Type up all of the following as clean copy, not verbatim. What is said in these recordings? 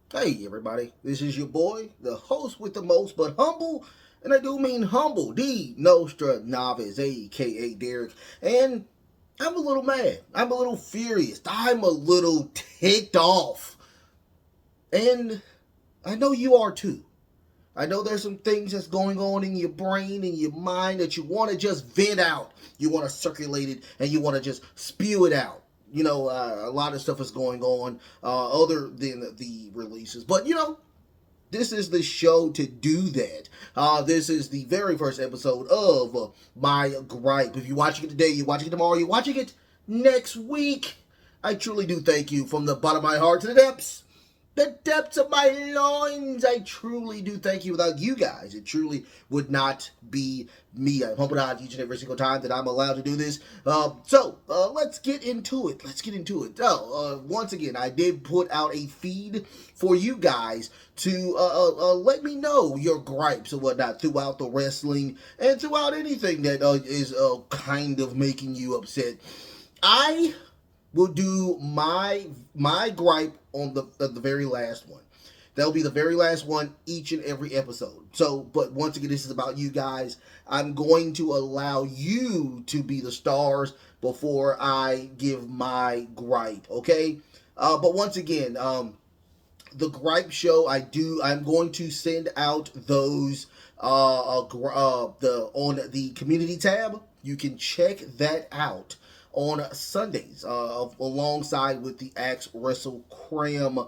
Hey everybody, this is your boy, the host with the most, but humble, and I do mean humble, the Nostra Novice, aka Derek, and I'm a little mad, I'm a little furious, I'm a little ticked off, and I know you are too. I know there's some things that's going on in your brain and your mind that you want to just vent out. You want to circulate it and you want to just spew it out. A lot of stuff is going on other than the releases. But, this is the show to do that. This is the very first episode of My Gripe. If you're watching it today, you're watching it tomorrow, you're watching it next week. I truly do thank you from the bottom of my heart to the depths of my loins. I truly do thank you. Without you guys, it truly would not be me. I'm humbled out each and every single time that I'm allowed to do this. Let's get into it. Once again, I did put out a feed for you guys to let me know your gripes and whatnot throughout the wrestling and throughout anything that is kind of making you upset. I will do my gripe on the very last one. That'll be the very last one each and every episode. So, but once again, this is about you guys. I'm going to allow you to be the stars before I give my gripe. Okay. But once again, the gripe show. I'm going to send out those on the community tab. You can check that out on Sundays, alongside with the Axe Wrestlekram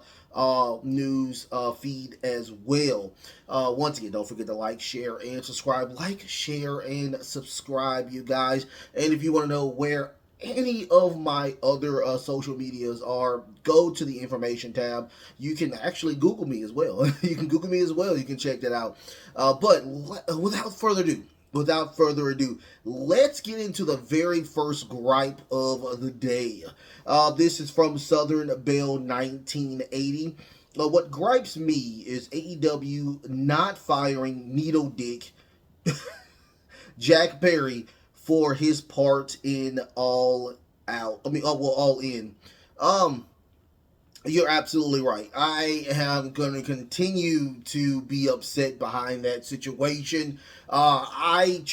news feed as well. Once again, don't forget to like, share, and subscribe. Like, share, and subscribe, you guys. And if you want to know where any of my other social medias are, go to the information tab. You can actually Google me as well. You can Google me as well. You can check that out. But without further ado, let's get into the very first gripe of the day. This is from Southern Belle 1980. What gripes me is AEW not firing Needle Dick Jack Perry for his part in All Out. All In. Um, you're absolutely right. I am going to continue to be upset behind that situation. I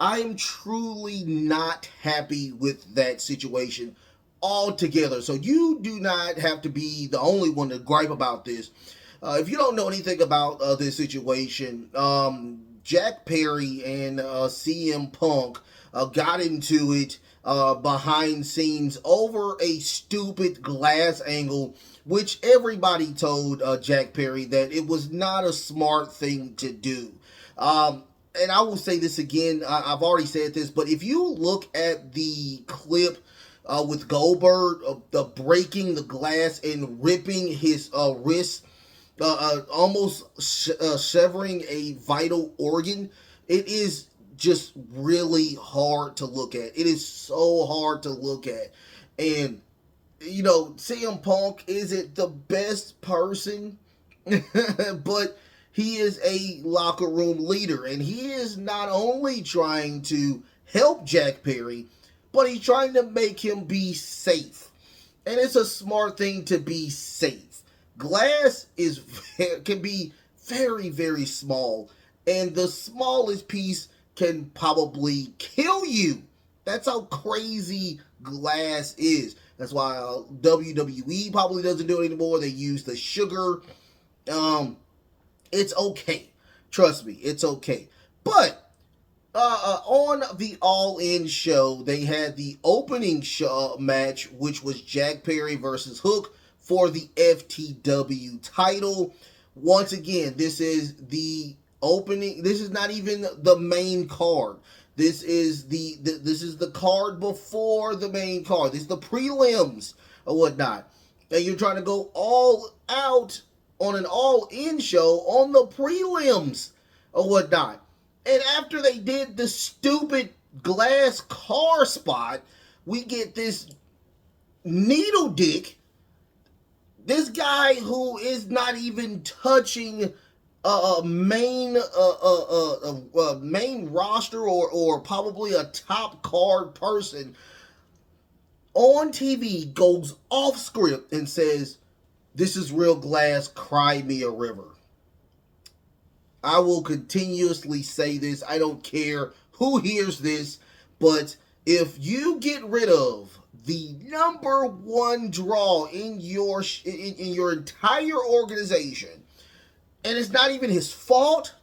am truly not happy with that situation altogether. So you do not have to be the only one to gripe about this. If you don't know anything about this situation, Jack Perry and CM Punk got into it behind scenes over a stupid glass angle, which everybody told Jack Perry that it was not a smart thing to do. And I will say this again, I've already said this, but if you look at the clip with Goldberg, the breaking the glass and ripping his wrist, almost severing a vital organ, it is just really hard to look at. It is so hard to look at. And, CM Punk isn't the best person, but he is a locker room leader. And he is not only trying to help Jack Perry, but he's trying to make him be safe. And it's a smart thing to be safe. Glass can be very, very small, and the smallest piece can probably kill you. That's how crazy glass is. That's why WWE probably doesn't do it anymore. They use the sugar. It's okay. Trust me, it's okay. But on the All In show, they had the opening match, which was Jack Perry versus Hook for the FTW title. Once again, this is the opening. This is not even the main card. This is the card before the main card. This is the prelims or whatnot. And you're trying to go all out on an all-in show on the prelims or whatnot. And after they did the stupid glass car spot, we get this needle dick. This guy who is not even touching main roster or probably a top card person on TV goes off script and says, This is real glass, cry me a river. I will continuously say this. I don't care who hears this, but if you get rid of the number one draw in your entire organization, and it's not even his fault,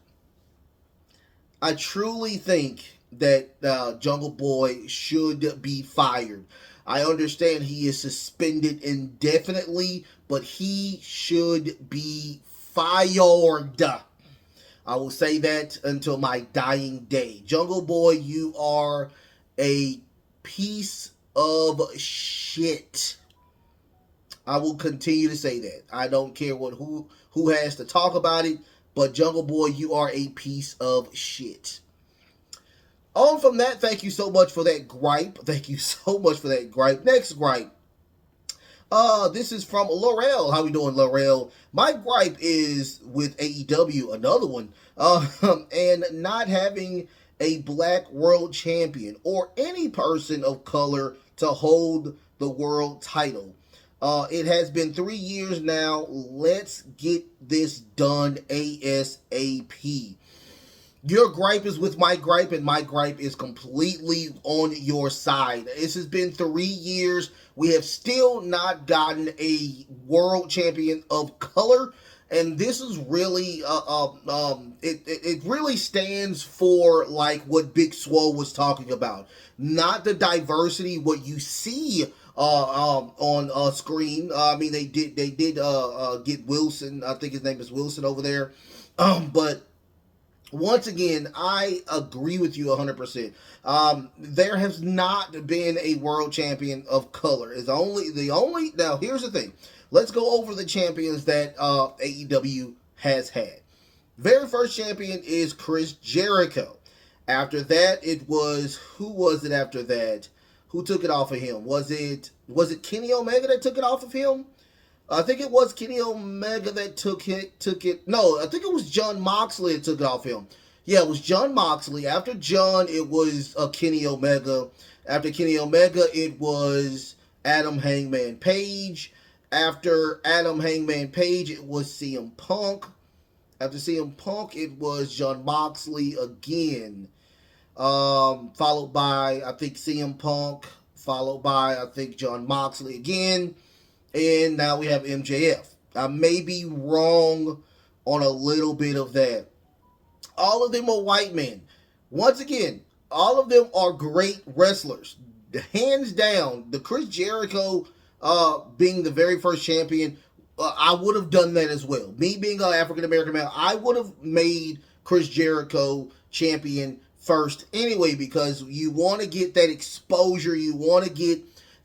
I truly think that Jungle Boy should be fired. I understand he is suspended indefinitely, but he should be fired. I will say that until my dying day. Jungle Boy, you are a piece of shit. I will continue to say that. I don't care who has to talk about it, but Jungle Boy, you are a piece of shit. On from that, thank you so much for that gripe. Thank you so much for that gripe. Next gripe. This is from Laurel. How we doing, Laurel? My gripe is with AEW, another one, and not having a black world champion or any person of color to hold the world title. It has been 3 years now. Let's get this done ASAP. Your gripe is with my gripe, and my gripe is completely on your side. This has been 3 years. We have still not gotten a world champion of color, and this is really, it really stands for like what Big Swole was talking about, not the diversity what you see on screen. I mean, they did get Wilson. I think his name is Wilson over there, but. Once again, I agree with you 100%. There has not been a world champion of color. Now here's the thing. Let's go over the champions that AEW has had. Very first champion is Chris Jericho. After that, who was it after that? Who took it off of him? Was it Kenny Omega that took it off of him? I think it was Kenny Omega that took it. No, I think it was Jon Moxley that took it off him. Yeah, it was Jon Moxley. After Jon, it was Kenny Omega. After Kenny Omega, it was Adam Hangman Page. After Adam Hangman Page, it was CM Punk. After CM Punk, it was Jon Moxley again. Followed by, I think, CM Punk. Followed by, I think, Jon Moxley again. And now we have MJF. I may be wrong on a little bit of that. All of them are white men. Once again, all of them are great wrestlers. Hands down, the Chris Jericho being the very first champion, I would have done that as well. Me being an African-American male, I would have made Chris Jericho champion first anyway, because you want to get that exposure. You want to get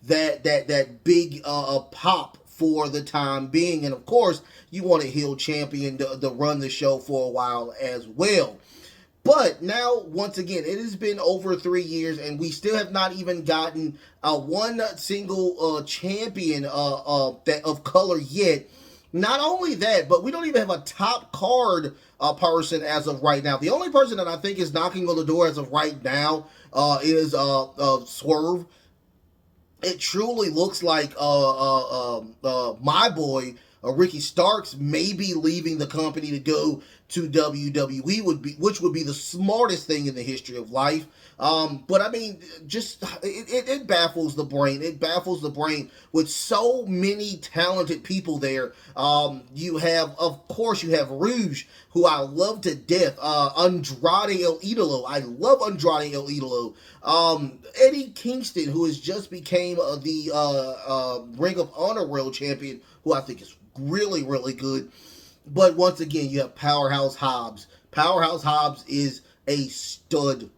that big pop for the time being, and of course you want a heel champion to run the show for a while as well. But now, once again, it has been over 3 years, and we still have not even gotten one single champion of color yet. Not only that, but we don't even have a top card person as of right now. The only person that I think is knocking on the door as of right now is Swerve. It truly looks like my boy Ricky Starks may be leaving the company to go to WWE, which would be the smartest thing in the history of life. But I mean, just it baffles the brain. It baffles the brain with so many talented people there. You have, of course, Rouge, who I love to death. Andrade El Idolo. I love Andrade El Idolo. Eddie Kingston, who has just became the Ring of Honor World Champion, who I think is really, really good. But once again, you have Powerhouse Hobbs. Powerhouse Hobbs is a stud.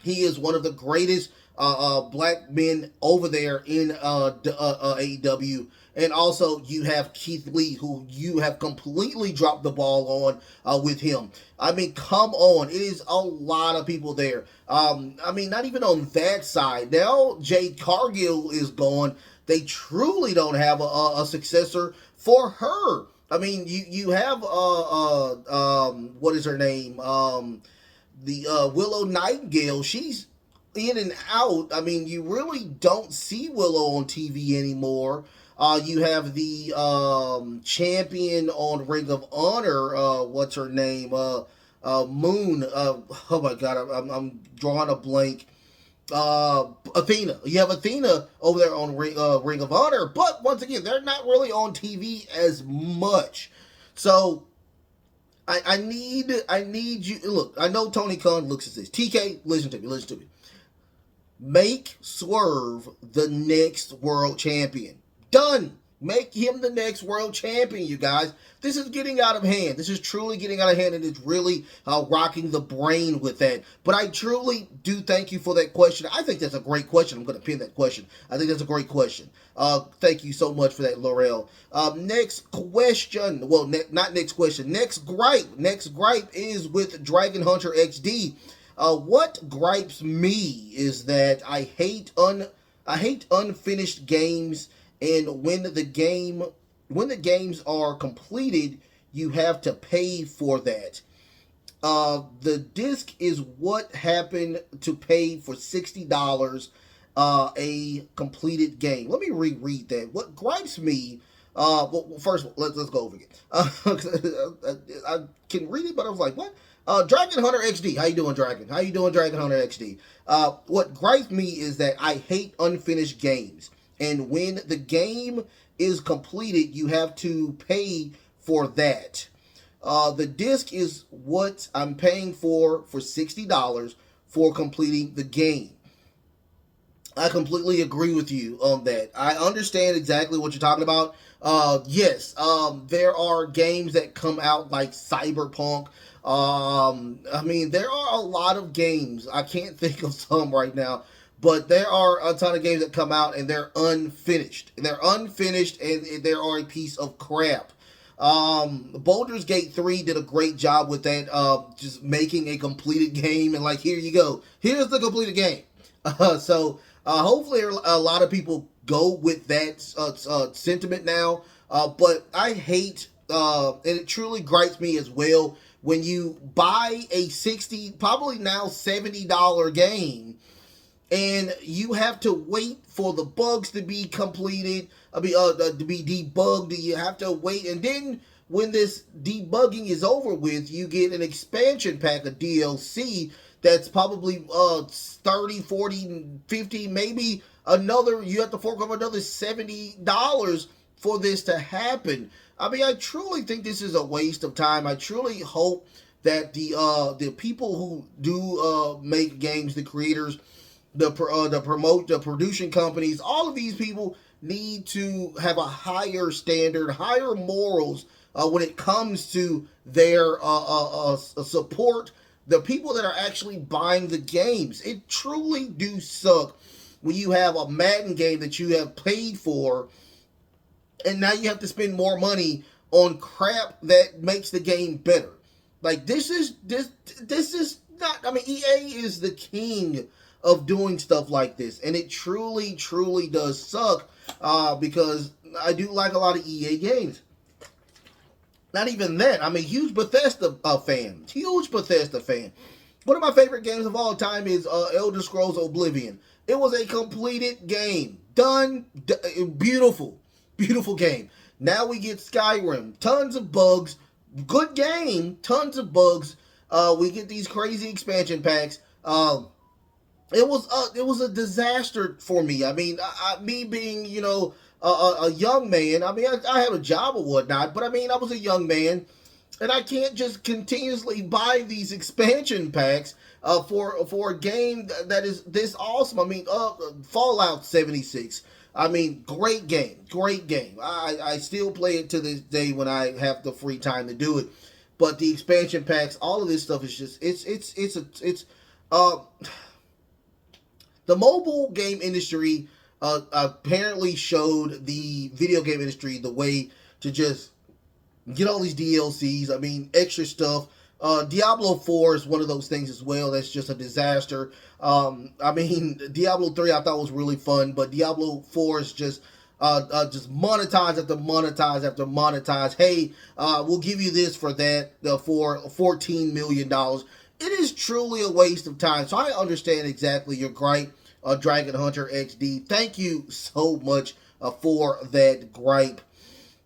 He is one of the greatest black men over there in AEW. And also, you have Keith Lee, who you have completely dropped the ball on with him. I mean, come on. It is a lot of people there. I mean, not even on that side. Now, Jade Cargill is gone. They truly don't have a successor for her. I mean, you have, what is her name? The Willow Nightingale. She's in and out. I mean, you really don't see Willow on TV anymore. You have the champion on Ring of Honor. What's her name? Moon. Oh my God, I'm drawing a blank. Athena. You have Athena over there on Ring of Honor, but once again, they're not really on TV as much. So I need you. Look, I know Tony Khan looks at this. TK, listen to me. Listen to me. Make Swerve the next world champion. Done. Make him the next world champion, you guys. This is getting out of hand. This is truly getting out of hand, and it's really rocking the brain with that. But I truly do thank you for that question. I think that's a great question. I'm going to pin that question. I think that's a great question. Thank you so much for that, Laurel. Next question. Well, not next question. Next gripe. Next gripe is with Dragon Hunter XD. What gripes me is that I hate unfinished games, and when the games are completed, you have to pay for that. The disc is what happened to pay for $60 a completed game. Let me reread that. What gripes me? Well, first let's go over it. I can read it, but I was like, what? Dragon Hunter XD. How you doing, Dragon? How you doing, Dragon Hunter XD? What gripes me is that I hate unfinished games. And when the game is completed, you have to pay for that. The disc is what I'm paying for $60 for completing the game. I completely agree with you on that. I understand exactly what you're talking about. Yes, there are games that come out like Cyberpunk. I mean, there are a lot of games. I can't think of some right now, but there are a ton of games that come out and they're unfinished. They're unfinished and they are a piece of crap. Baldur's Gate 3 did a great job with that, just making a completed game and like, here you go. Here's the completed game. Hopefully a lot of people go with that sentiment now. But I hate, and it truly gripes me as well, when you buy a $60, probably now $70 game, and you have to wait for the bugs to be completed, to be debugged. You have to wait, and then when this debugging is over with, you get an expansion pack of DLC that's probably 30, 40, 50, maybe another, you have to fork over another $70 for this to happen. I mean, I truly think this is a waste of time. I truly hope that the people who do make games, the creators, the producing companies, all of these people need to have a higher standard, higher morals when it comes to their support. The people that are actually buying the games. It truly do suck when you have a Madden game that you have paid for, and now you have to spend more money on crap that makes the game better. Like, this is not, I mean, EA is the king of doing stuff like this, and it truly does suck, because I do like a lot of EA games. Not even that. I'm a huge Bethesda fan. Huge Bethesda fan. One of my favorite games of all time is Elder Scrolls Oblivion. It was a completed game. Done. Beautiful. Beautiful game. Now we get Skyrim. Tons of bugs. Good game. Tons of bugs. We get these crazy expansion packs. It was a disaster for me. I mean, me being, a young man. I mean, I had a job or whatnot, but I mean, I was a young man, and I can't just continuously buy these expansion packs for a game that is this awesome. I mean, Fallout 76. I mean, great game, great game. I still play it to this day when I have the free time to do it. But the expansion packs, all of this stuff is just it's the mobile game industry apparently showed the video game industry the way to just get all these DLCs. I mean, extra stuff. Diablo 4 is one of those things as well. That's just a disaster. I mean, Diablo 3 I thought was really fun, but Diablo 4 is just monetize after monetize after monetize. Hey, we'll give you this for that for $14 million. it is truly a waste of time. So I understand exactly your gripe, Dragon Hunter XD. Thank you so much for that gripe.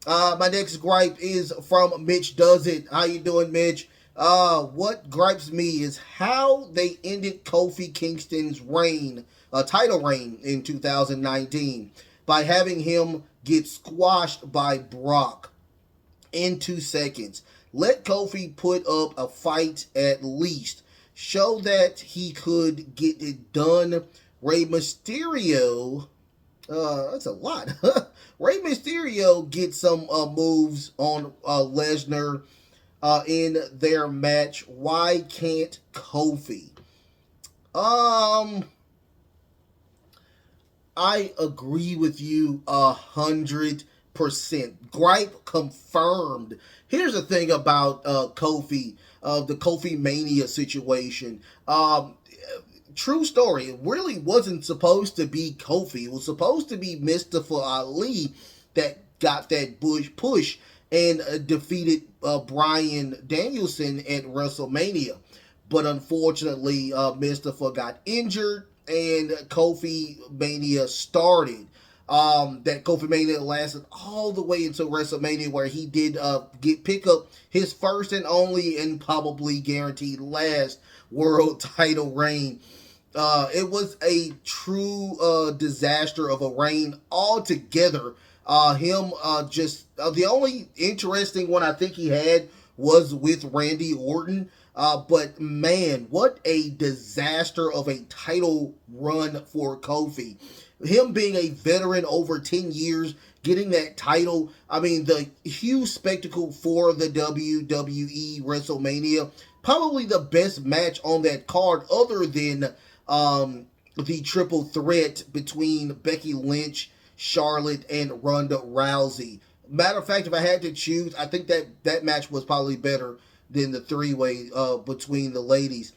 My next gripe is from Mitch Does It. How you doing, Mitch? What gripes me is how they ended Kofi Kingston's reign, title reign in 2019 by having him get squashed by Brock in 2 seconds. Let Kofi put up a fight at least. Show that he could get it done. Rey Mysterio, that's a lot. Rey Mysterio gets some moves on Lesnar in their match. Why can't Kofi? I agree with you 100%. Gripe confirmed. Here's the thing about Kofi, the Kofi Mania situation. True story. It really wasn't supposed to be Kofi. It was supposed to be Mustafa Ali that got that push and defeated Bryan Danielson at WrestleMania. But unfortunately, Mustafa got injured and Kofi Mania started. That Kofi Mania lasted all the way until WrestleMania, where he did pick up his first and only and probably guaranteed last world title reign. It was a true disaster of a reign altogether. The only interesting one I think he had was with Randy Orton. But man, what a disaster of a title run for Kofi. Him being a veteran over 10 years, getting that title. I mean, the huge spectacle for the WWE WrestleMania. Probably the best match on that card other than the triple threat between Becky Lynch, Charlotte, and Ronda Rousey. Matter of fact, if I had to choose, I think that match was probably better than the three-way between the ladies.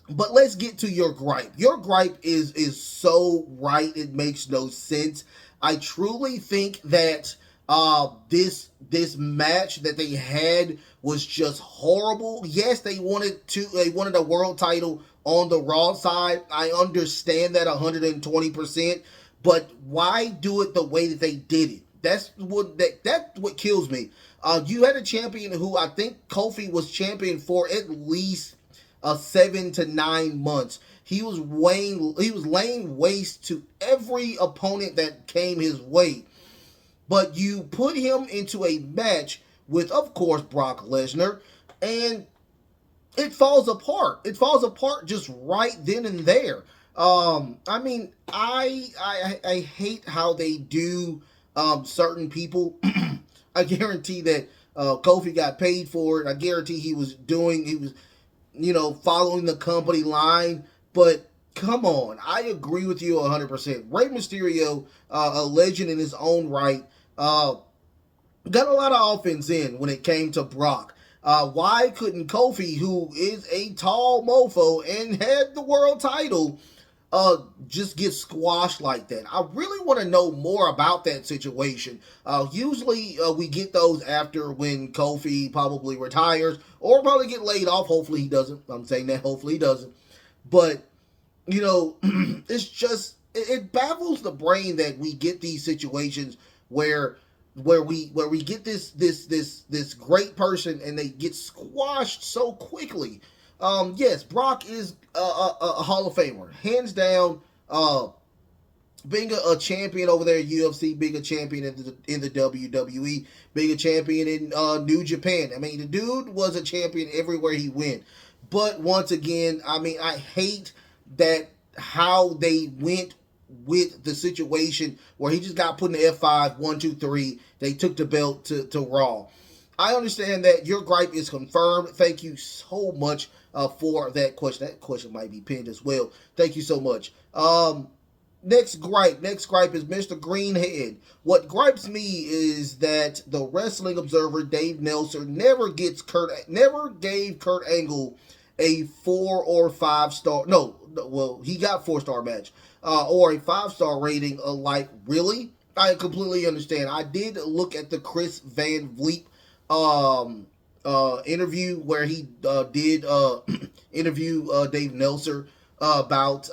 But let's get to your gripe. Your gripe is so right, it makes no sense. I truly think that this match that they had was just horrible. Yes, they wanted a world title on the Raw side. I understand that 120%, but why do it the way that they did it? That's what kills me. You had a champion who I think Kofi was champion for at least 7 to 9 months. He was laying waste to every opponent that came his way. But you put him into a match with, of course, Brock Lesnar, and it falls apart. It falls apart just right then and there. I mean, I hate how they do certain people. I guarantee that Kofi got paid for it. I guarantee he was following the company line. But come on, I agree with you 100%. Rey Mysterio, a legend in his own right, got a lot of offense in when it came to Brock. Why couldn't Kofi, who is a tall mofo and had the world title, just get squashed like that? I really want to know more about that situation. Usually we get those after when Kofi probably retires or probably get laid off. Hopefully he doesn't. I'm saying that hopefully he doesn't. But, it's just, it baffles the brain that we get these situations where we get this great person and they get squashed so quickly. Yes, Brock is a Hall of Famer, hands down. Being a champion over there at UFC, being a champion in the WWE, being a champion in New Japan. I mean, the dude was a champion everywhere he went. But once again, I mean, I hate that how they went with the situation where he just got put in the F5, 1, 2, 3. They took the belt to Raw. I understand that your gripe is confirmed. Thank you so much for that question. That question might be pinned as well. Thank you so much. Next gripe is Mr. Greenhead. What gripes me is that the Wrestling Observer Dave Nelson never gave Kurt Angle a 4 or 5 star. No, well, he got 4-star match or a 5-star rating. Like, really? I completely understand. I did look at the Chris Van Vliet interview where he did interview Dave Meltzer about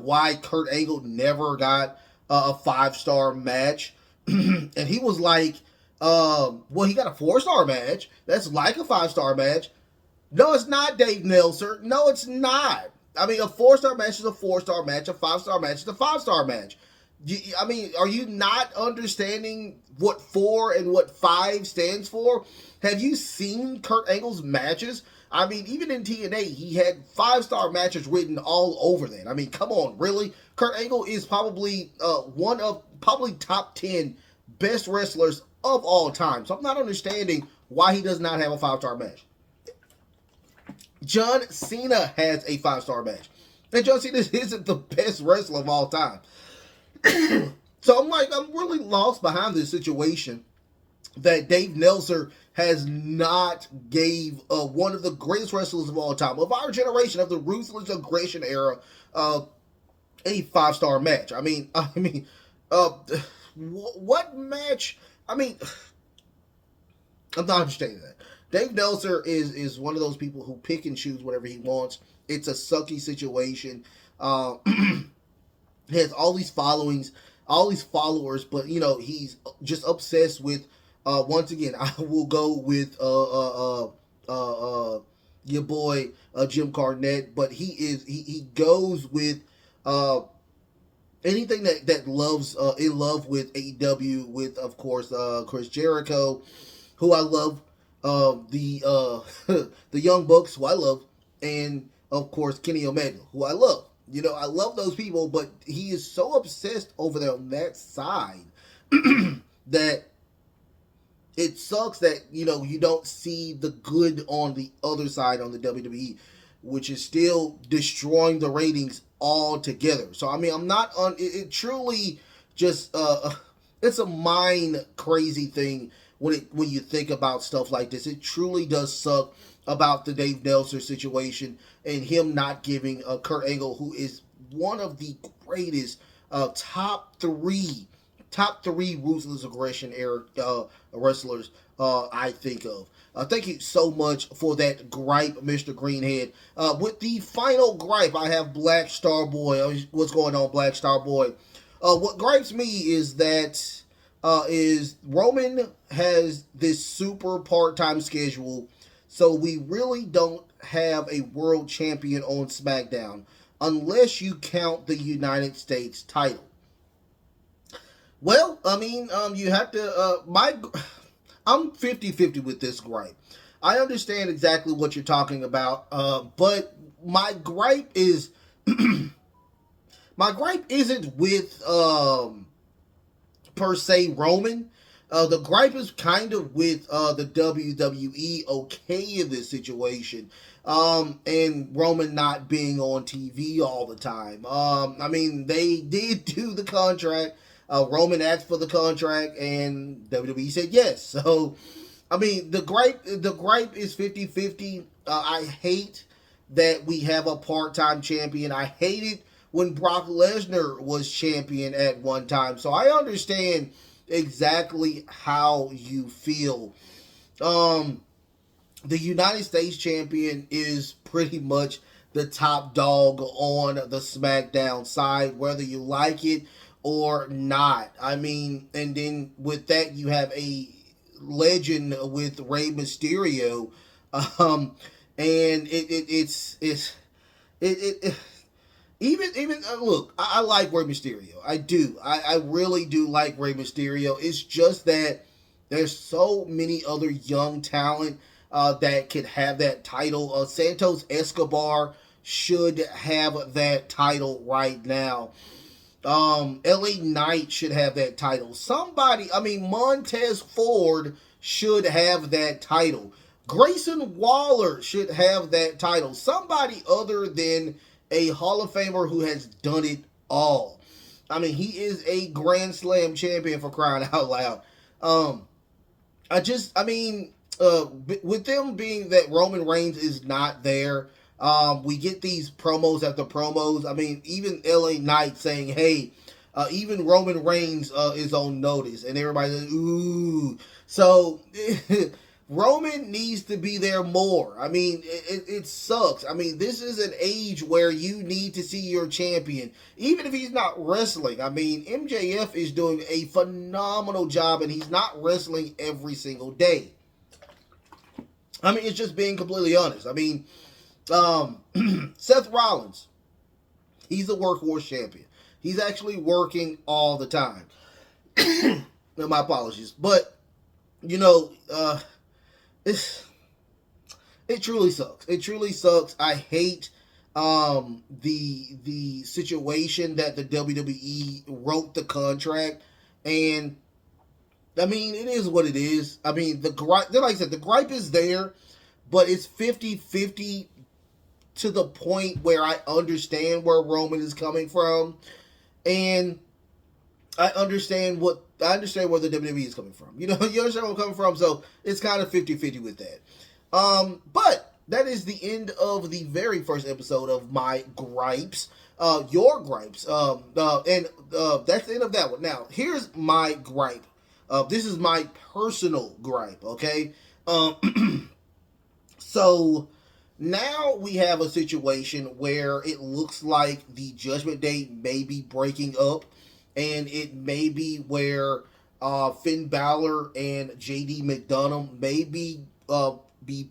why Kurt Angle never got a 5-star match, and he was like, well, he got a 4-star match. That's like a 5-star match. No, it's not, Dave Meltzer. No, it's not. I mean, a 4-star match is a 4-star match. A 5-star match is a 5-star match. I mean, are you not understanding what 4 and what 5 stands for? Have you seen Kurt Angle's matches? I mean, even in TNA, he had 5-star matches written all over that. I mean, come on, really? Kurt Angle is probably one of top 10 best wrestlers of all time. So I'm not understanding why he does not have a 5-star match. John Cena has a 5-star match. And John Cena isn't the best wrestler of all time. So I'm really lost behind this situation that Dave Meltzer has not gave one of the greatest wrestlers of all time, of our generation, of the Ruthless Aggression era, a 5-star match. What match? I mean, I'm not understanding that. Dave Meltzer is one of those people who pick and choose whatever he wants. It's a sucky situation. He has all these followers, but he's just obsessed with. Once again, I will go with your boy Jim Cornette, but he goes with anything that loves in love with AEW, with of course Chris Jericho, who I love, the Young Bucks, who I love, and of course Kenny Omega, who I love. I love those people, but he is so obsessed over there on that side that it sucks that, you don't see the good on the other side on the WWE, which is still destroying the ratings altogether. So, I mean, I'm not on it truly just, it's a mind crazy thing when you think about stuff like this. It truly does suck about the Dave Meltzer situation and him not giving Kurt Angle, who is one of the greatest top three Ruthless Aggression era wrestlers I think of. Thank you so much for that gripe, Mr. Greenhead. With the final gripe, I have Black Star Boy. What's going on, Black Star Boy? What gripes me is that is Roman has this super part-time schedule, so we really don't have a world champion on SmackDown unless you count the United States title. Well, I mean, you have to, I'm 50-50 with this gripe. I understand exactly what you're talking about, but my gripe is, my gripe isn't with, per se, Roman. The gripe is kind of with the WWE okay in this situation, and Roman not being on TV all the time. I mean, they did do the contract. Roman asked for the contract, and WWE said yes. So, I mean, the gripe is 50-50. I hate that we have a part-time champion. I hate it when Brock Lesnar was champion at one time. So I understand exactly how you feel. The United States champion is pretty much the top dog on the SmackDown side, whether you like it or not. I mean, and then with that, you have a legend with Rey Mysterio, and it's even look, I like Rey Mysterio. I do. I really do like Rey Mysterio. It's just that there's so many other young talent that could have that title. Santos Escobar should have that title right now. LA Knight should have that title. Montez Ford should have that title. Grayson Waller should have that title. Somebody other than a Hall of Famer who has done it all. I mean, he is a Grand Slam champion, for crying out loud. With them being that Roman Reigns is not there, we get these promos after promos. I mean, even LA Knight saying, hey, Even Roman Reigns is on notice, and everybody's like, ooh. So Roman needs to be there more. I mean, it sucks. I mean, this is an age where you need to see your champion, even if he's not wrestling. I mean, MJF is doing a phenomenal job, and he's not wrestling every single day. I mean, it's just being completely honest. I mean, Seth Rollins, he's a workhorse champion. He's actually working all the time. No, my apologies. But, you know, it truly sucks. It truly sucks. I hate the situation that the WWE wrote the contract, and I mean, it is what it is. I mean, like I said, the gripe is there, but it's 50-50 to the point where I understand where Roman is coming from, and I understand where the WWE is coming from. You know, you understand where I'm coming from, so it's kind of 50-50 with that. But that is the end of the very first episode of my gripes. Your gripes. And that's the end of that one. Now, here's my gripe. This is my personal gripe, okay? So now we have a situation where it looks like the Judgment Day may be breaking up, and it may be where Finn Balor and JD McDonough may be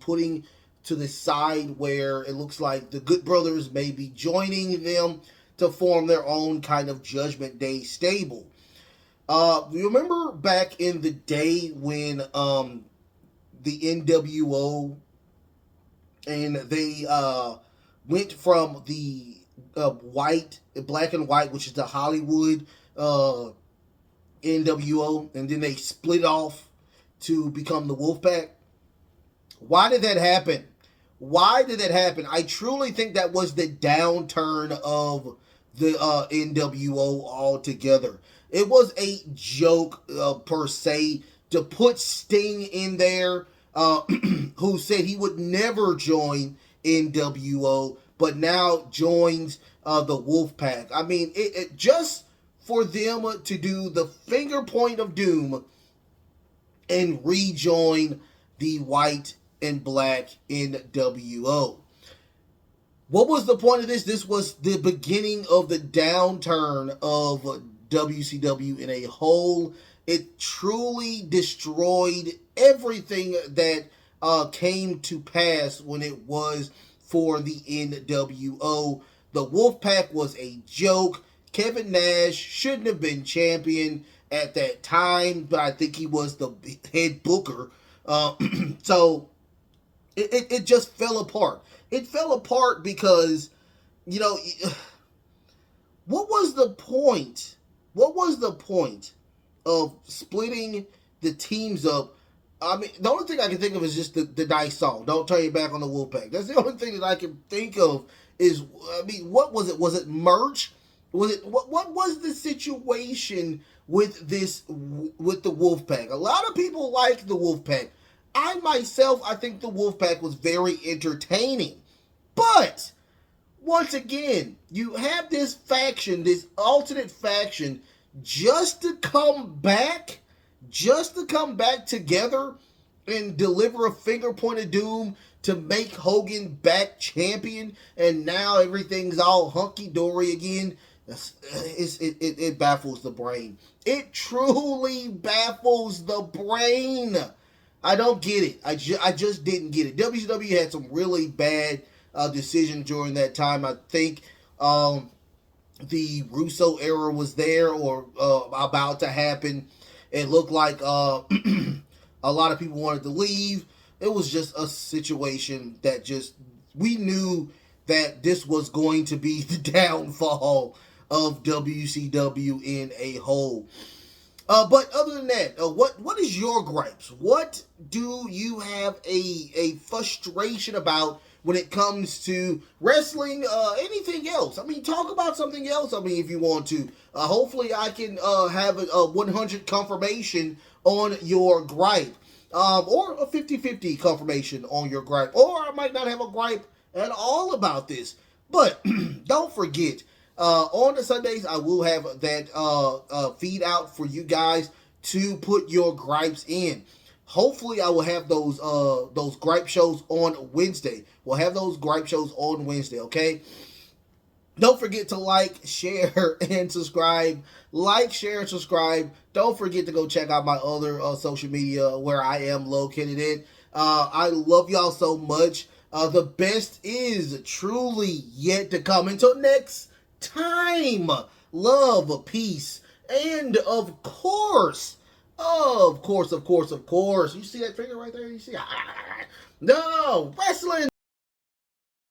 putting to the side, where it looks like the Good Brothers may be joining them to form their own kind of Judgment Day stable. You remember back in the day when the NWO and they went from the black and white, which is the Hollywood NWO, and then they split off to become the Wolfpack? Why did that happen? I truly think that was the downturn of the NWO altogether. It was a joke per se to put Sting in there, who said he would never join NWO, but now joins the Wolfpack. I mean, it just for them to do the finger point of doom and rejoin the white and black NWO. What was the point of this? This was the beginning of the downturn of WCW in a whole. It truly destroyed everything that came to pass when it was for the NWO. The Wolfpack was a joke. Kevin Nash shouldn't have been champion at that time, but I think he was the head booker. So it just fell apart. It fell apart because, you know, what was the point? What was the point of splitting the teams up? I mean, the only thing I can think of is just the nice song, "Don't Turn Your Back on the Wolfpack." That's the only thing that I can think of is, I mean, what was it? Was it merch? Was it, what was the situation with this, with the Wolfpack? A lot of people like the Wolfpack. I myself, I think the Wolfpack was very entertaining. But, once again, you have this faction, this alternate faction, just to come back together and deliver a finger point of doom to make Hogan back champion, and now everything's all hunky-dory again. It baffles the brain. It truly baffles the brain. I don't get it. I just didn't get it. WCW had some really bad decisions during that time. I think the Russo era was there or about to happen. It looked like a lot of people wanted to leave. It was just a situation that just, we knew that this was going to be the downfall of WCW in a whole. But other than that, what is your gripes? What do you have a frustration about when it comes to wrestling? Anything else? I mean, talk about something else. I mean, if you want to. Hopefully, I can have a 100 confirmation on your gripe, or a 50-50 confirmation on your gripe, or I might not have a gripe at all about this. But don't forget, On the Sundays, I will have that feed out for you guys to put your gripes in. Hopefully, I will have those gripe shows on Wednesday. We'll have those gripe shows on Wednesday. Okay. Don't forget to like, share, and subscribe. Like, share, and subscribe. Don't forget to go check out my other social media where I am located in. I love y'all so much. The best is truly yet to come. Until next time, love, peace, and of course, of course. You see that finger right there? You see? No, wrestling.